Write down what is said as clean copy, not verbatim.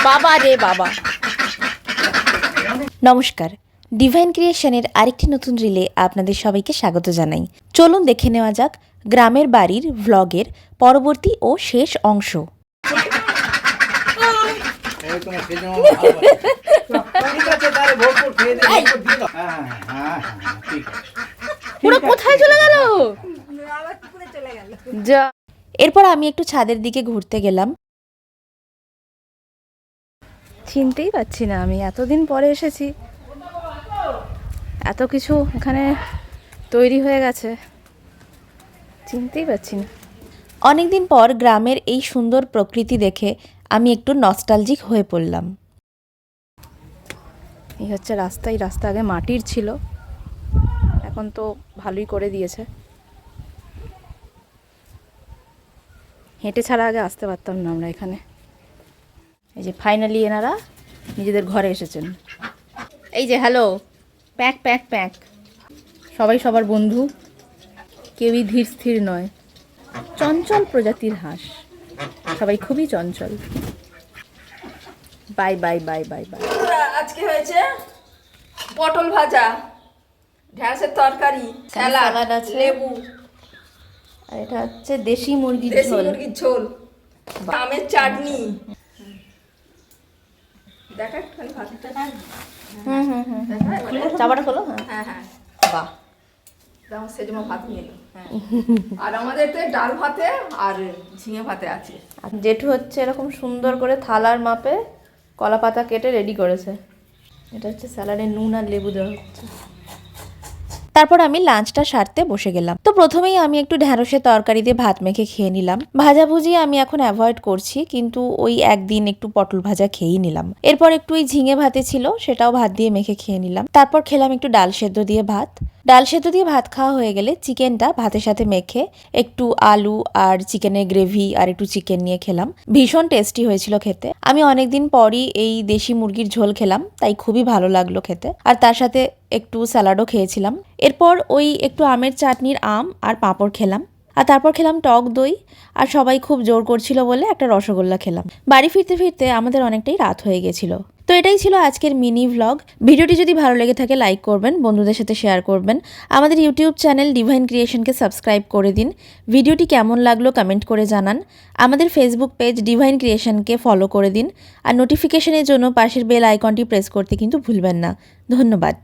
বাবা রে বাবা। নমস্কার, ডিভাইন ক্রিয়েশনের আরেকটি নতুন রিলে আপনাদের সবাইকে স্বাগত জানাই। চলুন দেখে নেওয়া যাক গ্রামের বাড়ির ভ্লগের পরবর্তী ও শেষ অংশ। পুরো কোথায় চলে গেল? এরপর আমি একটু ছাদের দিকে ঘুরতে গেলাম। চিনতেই পারছি না, আমি এতদিন পরে এসেছি, এত কিছু এখানে তৈরি হয়ে গেছে, চিনতেই পারছি না। অনেকদিন পর গ্রামের এই সুন্দর প্রকৃতি দেখে আমি একটু নস্টালজিক হয়ে পড়লাম। এই হচ্ছে রাস্তা। এই রাস্তা আগে মাটির ছিল, এখন তো ভালোই করে দিয়েছে। হেঁটে ছাড়া আগে আসতে পারতাম না আমরা এখানে। এই যে ফাইনালি এনারা নিজেদের ঘরে এসেছেন। এই যে হ্যালো, প্যাক প্যাক প্যাক। সবাই সবার বন্ধু, কেউই ধীর স্থির নয়, চঞ্চল প্রজাতির হাঁস, সবাই খুবই চঞ্চল। Bye bye bye bye bye. আজকে হয়েছে পটল ভাজা, ঢ্যাঁড়সের তরকারি, স্যালাড আছে, লেবু, আর এটা হচ্ছে দেশি মুরগির ঝোল, আমের চাটনি। দেখা একটুখানি ভাতটা। চাপাটা খোলো। হ্যাঁ হ্যাঁ, বাহ, যেমন সেজমা ভাত নিয়ে এলো। আর আমাদের তো ডাল ভাতে আর ঝিঙে ভাতে আছে। আর জেঠু হচ্ছে এরকম সুন্দর করে থালার মাপে কলা পাতা কেটে রেডি করেছে। এটা হচ্ছে স্যালাডে নুন আর লেবু দেওয়া হচ্ছে। তারপর আমি লাঞ্চটা সারতে বসে গেলাম। তো প্রথমেই আমি একটু ঢ্যাঁড়সের তরকারি দিয়ে ভাত মেখে খেয়ে নিলাম। ভাজাভুজি আমি এখন অ্যাভয়েড করছি, কিন্তু ওই একদিন একটু পটল ভাজা খেয়েই নিলাম। এরপর একটু ওই ঝিঙে ভাতে ছিল, সেটাও ভাত দিয়ে মেখে খেয়ে নিলাম। তারপর খেলাম একটু ডাল সেদ্ধ দিয়ে ভাত। ডাল সেদ্ধ দিয়ে ভাত খাওয়া হয়ে গেলে চিকেনটা ভাতের সাথে মেখে একটু আলু আর চিকেনের গ্রেভি আর একটু চিকেন নিয়ে খেলাম। ভীষণ টেস্টি হয়েছিল খেতে। আমি অনেকদিন পরই এই দেশি মুরগির ঝোল খেলাম, তাই খুবই ভালো লাগলো খেতে। আর তার সাথে একটু স্যালাডও খেয়েছিলাম। এরপর ওই একটু আমের চাটনির আম আর পাঁপড় খেলাম। আর তারপর খেলাম টক দই, আর সবাই খুব জোর করছিল বলে একটা রসগোল্লা খেলাম। বাড়ি ফিরতে ফিরতে আমাদের অনেকটাই রাত হয়ে গেছিল। তো এটাই ছিল আজকের মিনি ভ্লগ। ভিডিওটি যদি ভালো লেগে থাকে লাইক করবেন, বন্ধুদের সাথে শেয়ার করবেন। আমাদের ইউটিউব চ্যানেল ডিভাইন ক্রিয়েশনকে সাবস্ক্রাইব করে দিন। ভিডিওটি কেমন লাগলো কমেন্ট করে জানান। আমাদের ফেসবুক পেজ ডিভাইন ক্রিয়েশনকে ফলো করে দিন। আর নোটিফিকেশনের জন্য পাশের বেল আইকনটি প্রেস করতে কিন্তু ভুলবেন না। ধন্যবাদ।